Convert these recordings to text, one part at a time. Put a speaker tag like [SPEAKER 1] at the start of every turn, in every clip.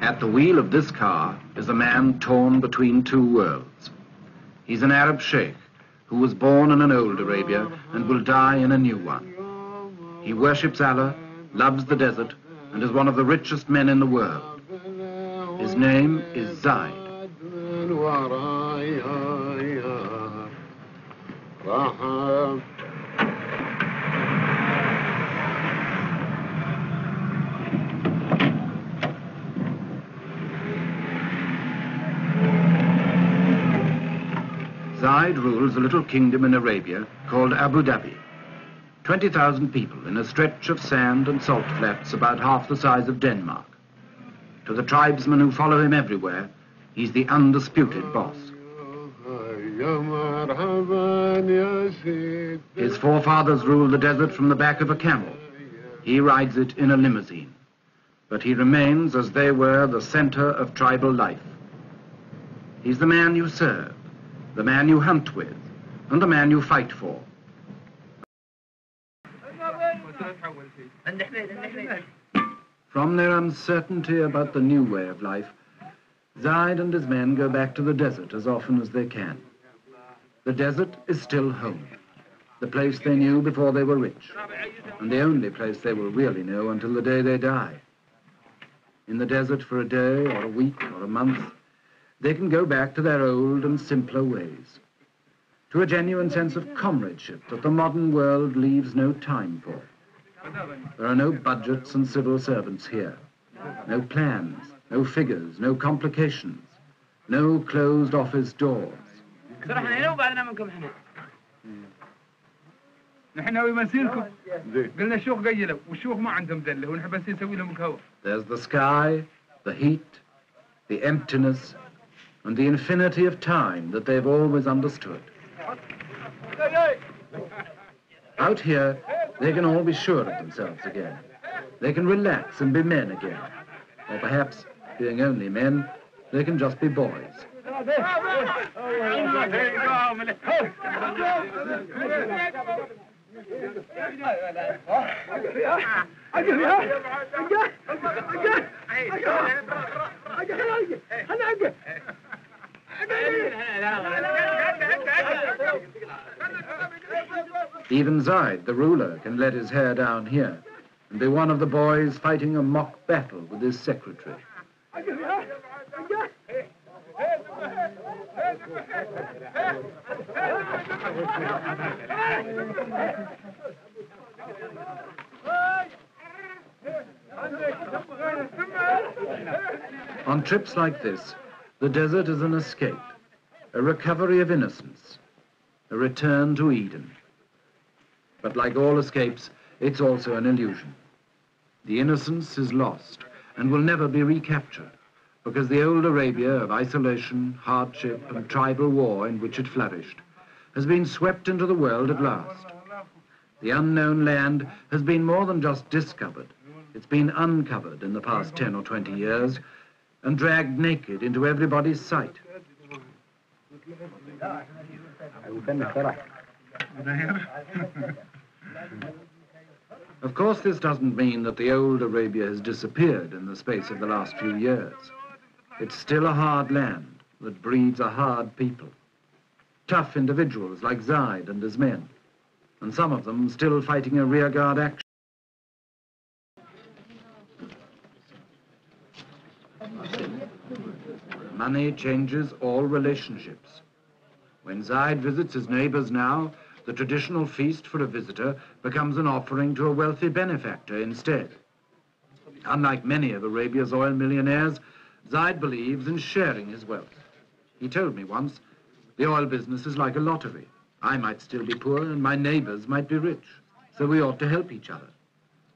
[SPEAKER 1] At the wheel of this car is a man torn between two worlds. He's an Arab sheikh who was born in an old Arabia and will die in a new one. He worships Allah, loves the desert, and is one of the richest men in the world. His name is Zaid. Zaid rules a little kingdom in Arabia called Abu Dhabi. 20,000 people in a stretch of sand and salt flats about half the size of Denmark. To the tribesmen who follow him everywhere, he's the undisputed boss. His forefathers ruled the desert from the back of a camel. He rides it in a limousine. But he remains, as they were, the center of tribal life. He's the man you serve, the man you hunt with, and the man you fight for. From their uncertainty about the new way of life, Zaid and his men go back to the desert as often as they can. The desert is still home, the place they knew before they were rich, and the only place they will really know until the day they die. In the desert for a day or a week or a month, they can go back to their old and simpler ways, to a genuine sense of comradeship that the modern world leaves no time for. There are no budgets and civil servants here, no plans, no figures, no complications, no closed office doors. There's the sky, the heat, the emptiness, and the infinity of time that they've always understood. Out here, they can all be sure of themselves again. They can relax and be men again. Or perhaps, being only men, they can just be boys. Even Zaid, the ruler, can let his hair down here and be one of the boys fighting a mock battle with his secretary. On trips like this, the desert is an escape, a recovery of innocence, a return to Eden. But like all escapes, it's also an illusion. The innocence is lost and will never be recaptured, because the old Arabia of isolation, hardship, and tribal war in which it flourished has been swept into the world at last. The unknown land has been more than just discovered. It's been uncovered in the past 10 or 20 years and dragged naked into everybody's sight. Of course, this doesn't mean that the old Arabia has disappeared in the space of the last few years. It's still a hard land that breeds a hard people. Tough individuals like Zaid and his men, and some of them still fighting a rearguard action. Money changes all relationships. When Zaid visits his neighbors now, the traditional feast for a visitor becomes an offering to a wealthy benefactor instead. Unlike many of Arabia's oil millionaires, Zaid believes in sharing his wealth. He told me once, the oil business is like a lottery. I might still be poor and my neighbors might be rich, so we ought to help each other.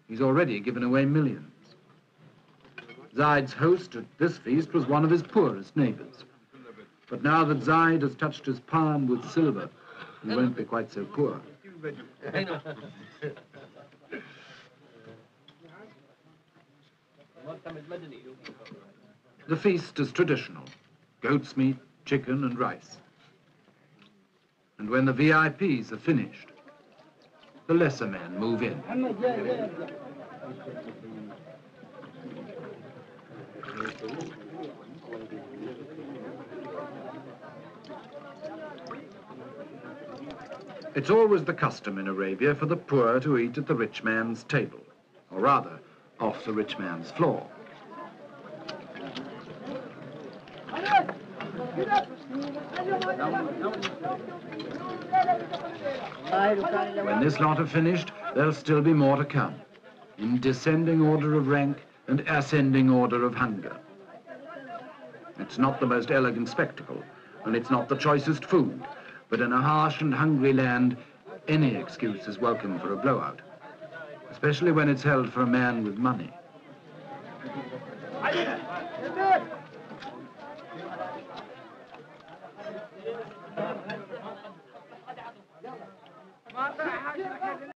[SPEAKER 1] He's already given away millions. Zaid's host at this feast was one of his poorest neighbors. But now that Zaid has touched his palm with silver, he won't be quite so poor. The feast is traditional: goat's meat, chicken, and rice. And when the VIPs are finished, the lesser men move in. It's always the custom in Arabia for the poor to eat at the rich man's table, or rather, off the rich man's floor. When this lot are finished, there'll still be more to come, in descending order of rank and ascending order of hunger. It's not the most elegant spectacle, and it's not the choicest food, but in a harsh and hungry land, any excuse is welcome for a blowout, especially when it's held for a man with money.